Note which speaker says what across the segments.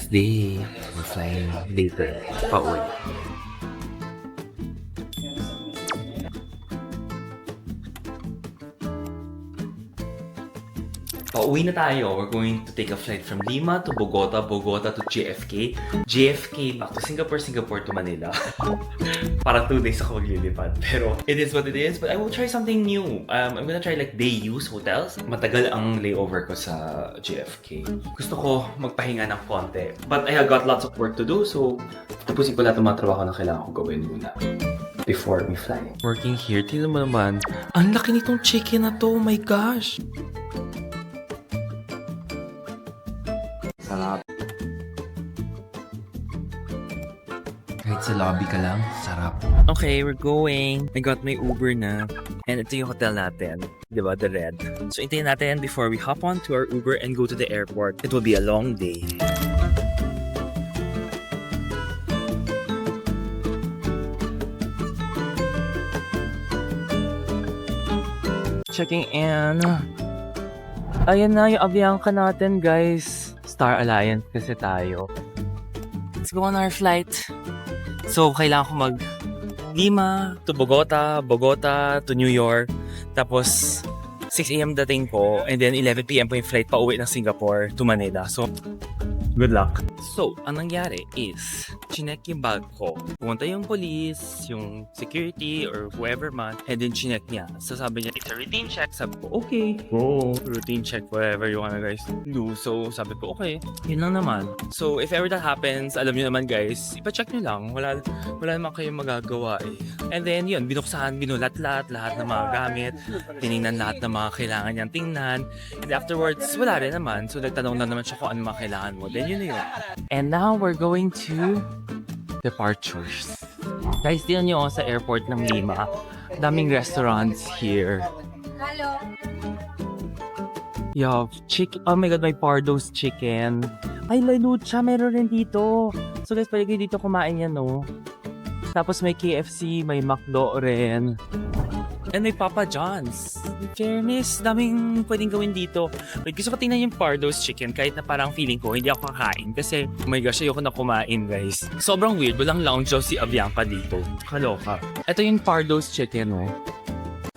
Speaker 1: Next day, we're flying later. Pauwi. Pauwi na tayo. We're going to take a flight from Lima to Bogota, Bogota to JFK, JFK back to Singapore, Singapore to Manila. Parang 2 days ako maglilipad. Pero it is what it is. But I will try something new. I'm gonna try like day use hotels. Matagal ang layover ko sa JFK. Gusto ko magpahinga ng konti. But I have got lots of work to do. So tapusin ko lahat ng mga trabaho na kailangan ko gawin muna before we fly. Working here, tingnan mo naman. Ang laki nitong chicken na to. Oh my gosh! Sarap. Kahit sa lobby ka lang, sarap. Okay, we're going. I got my Uber na. And ito yung hotel natin. Diba? The red. So, hintayin natin before we hop on to our Uber and go to the airport. It will be a long day. Checking in. Ayan na yung Avianca natin, guys. Star Alliance kasi tayo. Let's go on our flight. So, kailangan ko mag Lima to Bogota, Bogota to New York. Tapos, 6 a.m. dating ko. And then, 11 p.m. po yung flight pa uwi ng Singapore to Manila. So, good luck. So, ang nangyari is, chinek yung bag ko. Pumunta yung police, yung security, or whoever man, and then chinek niya. So, sabi niya, it's a routine check. Sabi ko, okay, go. Routine check, whatever you wanna guys do. So, sabi ko, okay. Yun lang naman. So, if ever that happens, alam niyo naman guys, ipacheck niyo lang. Wala naman kayong magagawa eh. And then, yun, binuksan, binulat-lat, lahat ng mga gamit. Tinignan lahat ng mga kailangan niyang tingnan. And afterwards, wala rin naman. So, nagtanong na naman siya kung ano mga kailangan mo. Then, yun na yun. And now, we're going to departures. Guys, tingnan nyo sa airport ng Lima. Daming restaurants here.
Speaker 2: Hello.
Speaker 1: Yo, chicken. Oh my God, may Pardo's chicken. Ay, Lucha, meron rin dito. So guys, pwede kayo dito kumain yan, no? Tapos may KFC, may McDo rin. And may Papa John's. In fairness, daming pwedeng gawin dito. Wait, gusto ko tingnan yung Pardo's chicken kahit na parang feeling ko hindi ako kakain kasi oh my gosh, ayoko na kumain guys. Sobrang weird, walang lounge daw si Avianca dito. Kaloka. Ito yung Pardo's chicken, oh.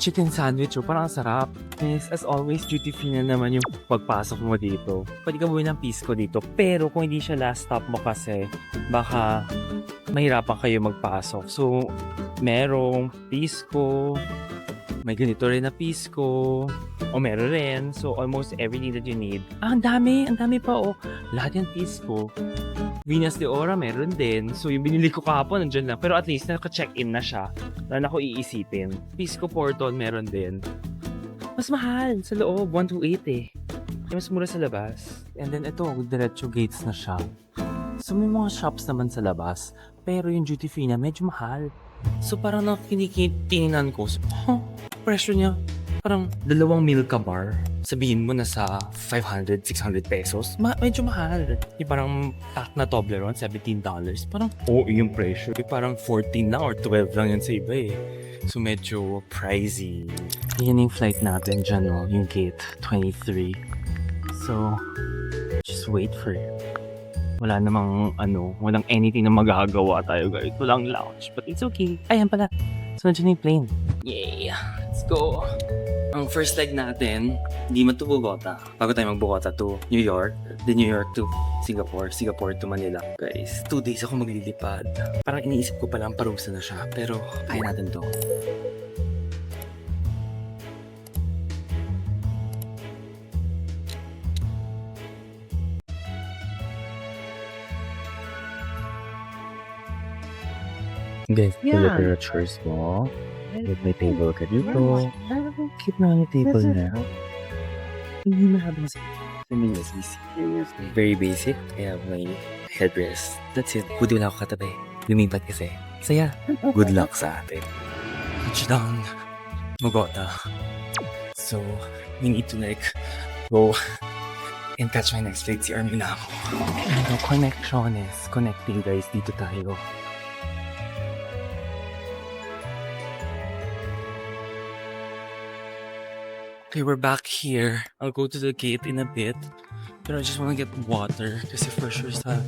Speaker 1: Chicken sandwich, oh. Parang sarap. Yes, as always, duty free na naman yung pagpasok mo dito. Pwede ka buwi ng pisco dito. Pero kung hindi siya last stop mo kasi, baka mahirapan kayo magpasok. So, merong pisco, may ganito rin na pisco, o meron rin. So, almost everything that you need. Ah, ang dami pa, oh. Lahat yung pisco. Venus de Ora, meron din. So, yung binili ko kahapon, nandyan lang. Pero at least, naka-check-in na siya. Wala na ako iisipin. Pisco Porton, meron din. Mas mahal sa loob, 128 eh. Mas mura sa labas. And then, ito, diretso gates na siya. So, may mga shops naman sa labas. Pero yung duty free na, medyo mahal. So, parang nakikinikitingnan ko. So, presyo niya, parang 2 Milka bar. Sabihin mo na sa 500, 600 pesos. Medyo mahal. Yung parang pack na Toblerone, $17. Parang, yung presyo. Parang 14 na or 12 lang yan sa iba eh. So, medyo pricey. Yan yung flight natin dyan, no? Yung gate 23. So, just wait for it. Wala namang walang anything na magagawa tayo guys. Walang lounge. But it's okay. Ayan pala. So, nandiyan yung plane. Yay! Let's go! Ang first leg natin, Lima to Bogota. Bago tayo mag-Bogota to New York. Then New York to Singapore. Singapore to Manila. Guys, 2 days ako maglilipad. Parang iniisip ko palang parusa na siya. Pero, kaya natin to. Guys, literatures mo. With my table ka dito. Keep na yung table na. Hindi mahabang very basic. I have my headrest. That's it. Buti wala ako katabi. Lumipat kasi. Saya. Good luck sa atin. Touchdown. Bogota. So, we need to go and catch my next flight. Si Army na ako. Connectiones. Connecting guys. Dito tayo. Okay, we're back here. I'll go to the gate in a bit. Pero I just wanna get water. Kasi for sure sa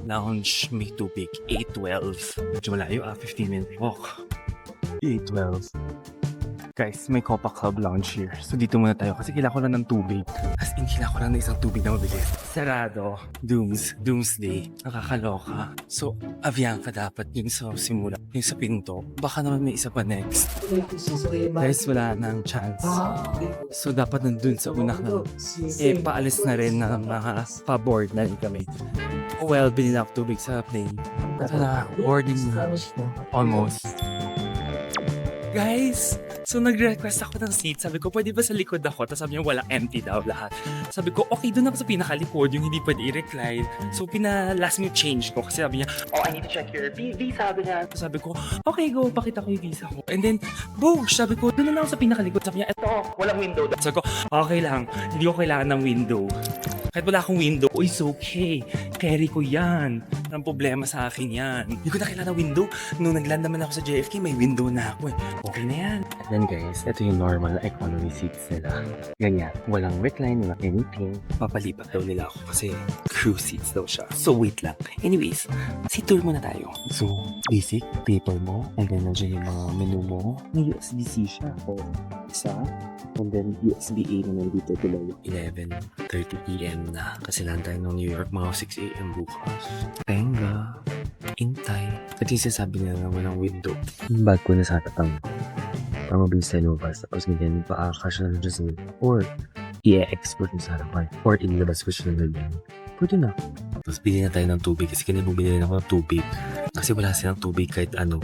Speaker 1: lounge may tubig. 8:12. Medyo malayo 15-minute walk. 8:12. Guys, may Copa Club lounge here. So dito muna tayo kasi kailangan ko lang ng tubig. As in, kailangan ko lang ng isang tubig na mabilis. Sarado. Doomsday. Nakakaloka. So, Avianca dapat yung sa simula. Yung sa pinto. Baka naman may isa pa next. Guys, wala nang chance. So, dapat nandun sa una ka. Paalis na rin na mga pa-board na rin kami. Well, binila ako tubig sa plane. Ito na, boarding na. Almost. Guys, so nag-request ako ng seat. Sabi ko, pwede ba sa likod ako? Tapos sabi niya, wala, empty daw lahat. Sabi ko, okay, doon ako sa pinakalikod, yung hindi pwede i-recline. So, last minute change ko. Kasi sabi niya, oh, I need to check your visa. Sabi niya. So, sabi ko, okay, go, pakita ko yung visa ko. And then, boom, sabi ko, doon na lang ako sa pinakalikod. Sabi niya, eto, walang window. Sabi ko, okay lang, hindi ko kailangan ng window. Kahit wala akong window, oh, it's okay. Carry ko yan. Walang problema sa akin yan. Hindi ko na kailangan ng window. Nung nag-land naman ako sa JFK, may window na ako eh. Okay na yan. And then guys, ito yung normal economy seats nila. Ganyan. Walang recline, walang anything. Papalipat daw nila ako kasi crew seats daw siya. So wait lang. Anyways, seat tour muna tayo. So, basic, paper mo. And then nandiyan yung mga menu mo. May USB-C siya. O, isa. And then USB-A na nandito tuloy. 11:30 PM na. Kasi lang tayo ng New York mga 6 AM bukas. Tenga. Intay. At yung sinasabi nila na walang window. Yung bag ko na sa tatang ko. Para mabilis tayo lumabas. Tapos ganyan, pa-cash na lang dyan sa or i-export mo sa harapan. Or inilabas ko siya ng ganyan. Pwede na. Tapos bili na tayo ng tubig. Kasi kanina bumili na ako ng tubig. Kasi wala silang tubig kahit ano.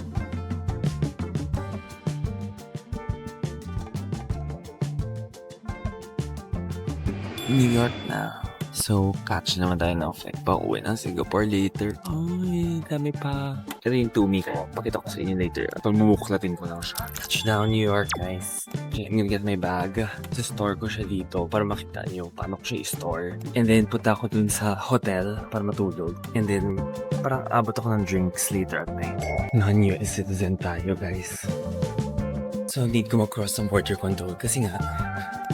Speaker 1: New York na. So, catch naman tayo ng flight pa uwi ng Singapore later. Ay, dami pa. Ito yung tumi ko. Pakita ko sa inyo later. Pag mumuklatin ko lang siya. Touchdown New York, guys. Okay, I'm gonna get my bag. Sa store ko siya dito para makita niyo paano ko siya i-store. And then, punta ako dun sa hotel para matulog. And then, parang abot ako ng drinks later at night. Non-US citizen tayo, guys. So, need ko mag-cross ng border control kasi nga,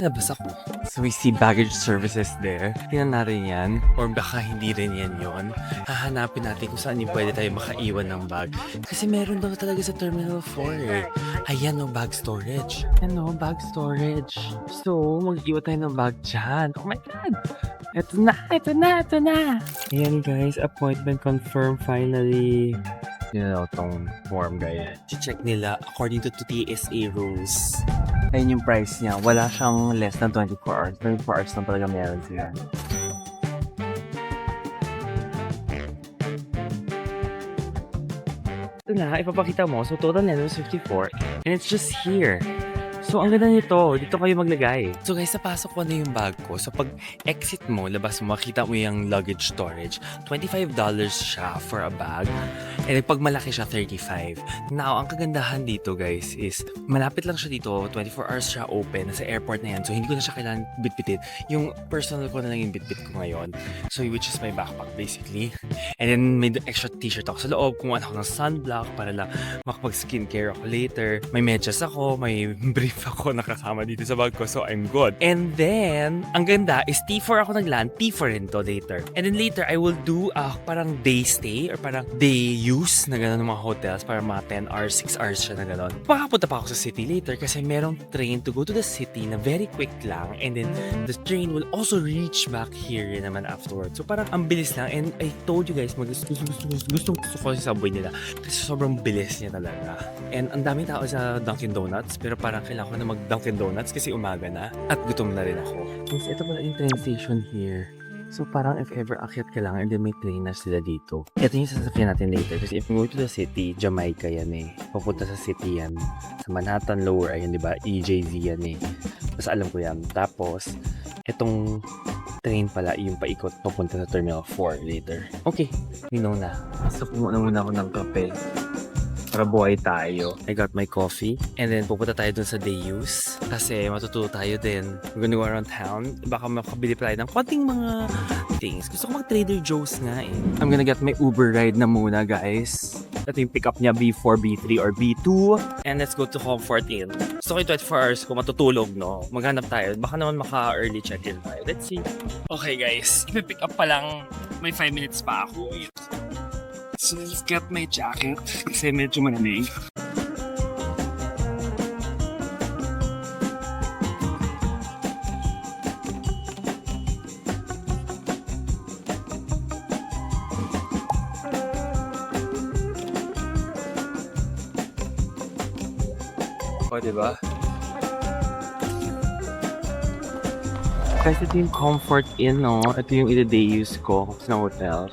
Speaker 1: labas ako. So, we see baggage services there. Tingnan natin yan. Or baka hindi rin yan yun. Hahanapin natin kung saan yung pwede tayo makaiwan ng bag. Kasi meron daw talaga sa Terminal 4 eh. Ayan o, bag storage. Ano, bag storage. So, mag-iwan tayo ng bag dyan. Oh my God! Ito na! Ayan guys, appointment confirmed finally. Yun na itong form guys. Check nila according to TSA rules. Ayun yung price niya. Wala siyang less than 24 hours. 24 hours lang talaga meron sila. Ito na, ipapakita mo. So, total na is 54. And it's just here. So, ang ganda nito. Dito kayo maglagay. So, guys, napasok ko na yung bag ko. So, pag exit mo, labas mo, makita mo yung luggage storage. $25 siya for a bag. And pag malaki siya, $35. Now, ang kagandahan dito, guys, is malapit lang siya dito. 24 hours siya open. Nasa airport na yan. So, hindi ko na siya kailangan bitbitin. Yung personal ko na lang yung bitbit ko ngayon. So, which is my backpack, basically. And then, may extra t-shirt ako sa loob. Kumuha ako ng sunblock para lang makapag-skincare ako later. May medyas ako. May brief ako nakasama dito sa bag ko. So, I'm good. And then, ang ganda is T4 ako nagland. T4 rin to later. And then later, I will do parang day stay or parang day use na gano'n ng mga hotels para mga 10 hours, 6 hours siya na gano'n. Makapunta pa ako sa city later kasi merong train to go to the city na very quick lang. And then, the train will also reach back here naman afterwards. So, parang ang bilis lang. And I told you guys, gusto ko sa subway nila kasi sobrang bilis niya talaga. And ang daming tao sa Dunkin' Donuts pero parang kailangan ko na mag-Dunkin' Donuts kasi umaga na at gutom na rin ako. Guys, ito pala yung train station here. So parang if ever akyat ka lang and then may train na sila dito. Ito yung sasakyan natin later kasi if we go to the city, Jamaica yan eh. Papunta sa city yan. Sa Manhattan Lower, ayun diba? EJZ yan eh. Basta alam ko yan. Tapos, itong train pala yung paikot papunta sa Terminal 4 later. Okay, we know na. So pumunta muna ako ng kape para Para buhay tayo. I got my coffee. And then, pupunta tayo dun sa Deus. Kasi matututo tayo din. We're gonna go around town. Baka makabili pa tayo ng konting mga things. Gusto ko mag-Trader Joe's nga eh. I'm gonna get my Uber ride na muna, guys. Ito yung pick up niya, B4, B3, or B2. And let's go to Comfort Inn. Gusto ko yung 24 hours kung matutulog, no? Maghanap tayo. Baka naman maka-early check-in tayo. Let's see. Okay, guys. Ipi-pick up pa lang. May 5 minutes pa ako. So, let's get my jacket kasi medyo malamig. O, diba? Kasi ito yung Comfort Inn, no? Ito yung ide-day-use ko sa hotel.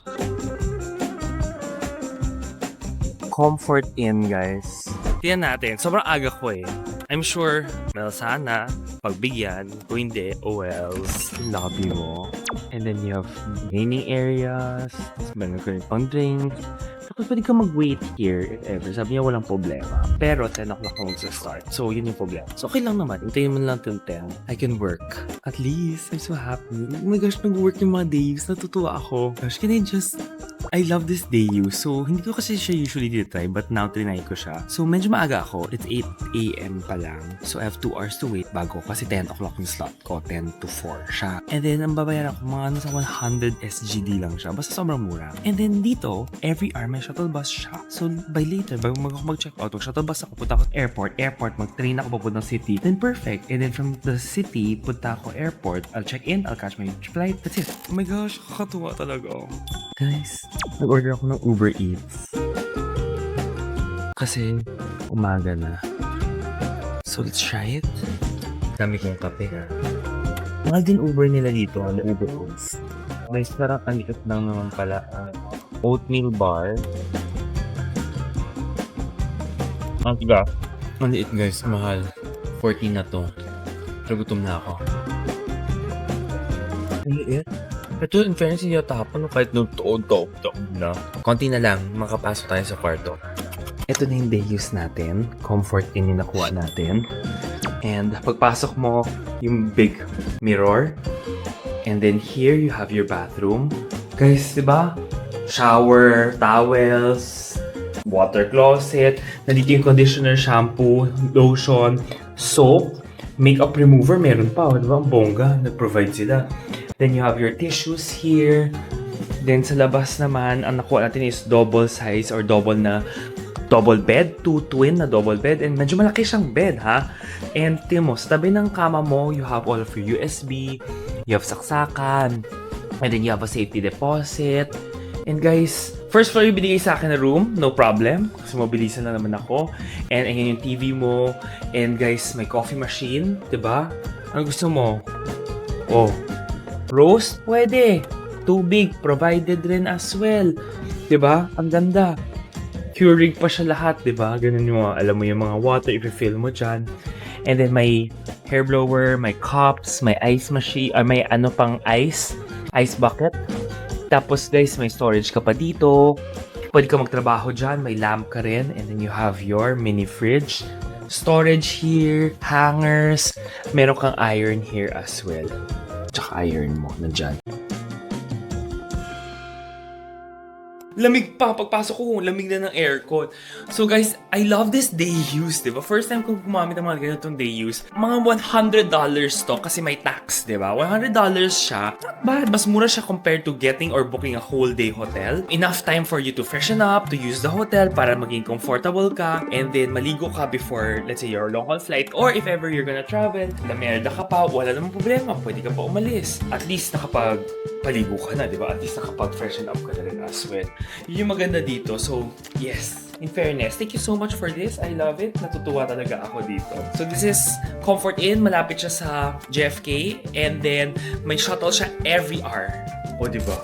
Speaker 1: Comfort Inn, guys. Tingnan natin. Sobrang aga ko eh. I'm sure, well, sana, pagbigyan. Kung hindi, oh wells. Lobby mo. And then you have dining areas. Tapos meron ka rin pang drink. Tapos pwede ka mag-wait here if ever. Sabi niya walang problema. Pero 10 o'clock na mag-start. So, yun yung problema. So, okay lang naman. Hintayin mo lang till 10. I can work. At least, I'm so happy. Oh my gosh, nag-work yung mga days. Natutuwa ako. Gosh, can I just... I love this Deus. So, hindi ko kasi siya usually try, but now trinay ko siya. So, medyo maaga ako. It's 8 a.m. pa lang. So, I have 2 hours to wait bago kasi 10 o'clock yung slot ko. 10 to 4 siya. And then, ang babayaran ko, mga nasa 100 SGD lang siya. Basta sobrang mura. And then, dito, every hour may shuttle bus siya. So, by later, bago mag-check out, shuttle bus ako, punta ako airport. Mag-train ako papuntang city. Then, perfect. And then, from the city, punta ako airport. I'll check in, I'll catch my flight. That's it. Oh my gosh, kakatuwa talaga. Guys, nag-order ako ng Uber Eats. Kasi, umaga na. So, let's try it. Dami kong kape ha. Mahal din Uber nila dito, ang Uber Eats. May sarap ang liit lang naman pala. Oatmeal bar. Ang tiga. Ang liit guys, mahal. 14 na to. Pero gutom na ako. Ang liit. Ito, in fairness, hindi natapon kahit nung toon na. Konti na lang, makapasok tayo sa kwarto. Ito na yung day use natin. Comfort Inn yung nakuha natin. And pagpasok mo, yung big mirror. And then here, you have your bathroom. Guys, diba? Shower, towels, water closet. Nandito yung conditioner, shampoo, lotion, soap, makeup remover. Meron pa, diba? Ang bongga. Nag-provide sila. Then you have your tissues here. Then sa labas naman, ang nakuha natin is double size or double bed. 2 twin na double bed. And medyo malaki siyang bed, ha? And tingnan mo, sa tabi ng kama mo, you have all of your USB. You have saksakan. And then you have a safety deposit. And guys, first floor yung binigay sa akin na room. No problem. Kasi mabilisan na naman ako. And ayan yung TV mo. And guys, may coffee machine. Diba? Ano gusto mo? Oh. Roast? Pwede. Tubig, provided rin as well. 'Di ba? Ang ganda. Keurig pa siya lahat, 'di ba? Ganun yung mga, alam mo yung mga water i-fill mo diyan. And then may hair blower, may cups, may ice machine, may ano pang ice bucket. Tapos guys, may storage ka pa dito. Pwede ka magtrabaho diyan, may lamp ka rin, and then you have your mini fridge. Storage here, hangers, meron kang iron here as well. Tsaka iron mo, nandyan. Lamig pa. Pagpasok ko, lamig na ng aircon. So guys, I love this day use, diba? First time kong gumamit ng mga ganitong day use. Mga $100 to kasi may tax, diba? $100 siya. Not bad. Mas mura siya compared to getting or booking a whole day hotel. Enough time for you to freshen up, to use the hotel para maging comfortable ka. And then, maligo ka before, let's say, your long haul flight. Or if ever you're gonna travel, lamerda ka pa, wala namang problema. Pwede ka pa umalis. At least nakapag-paligo ka na, diba? At least nakapag-freshen up ka na rin as well. Yun yung maganda dito. So, yes. In fairness, thank you so much for this. I love it. Natutuwa talaga ako dito. So, this is Comfort Inn. Malapit siya sa JFK. And then, may shuttle siya every hour. O, diba?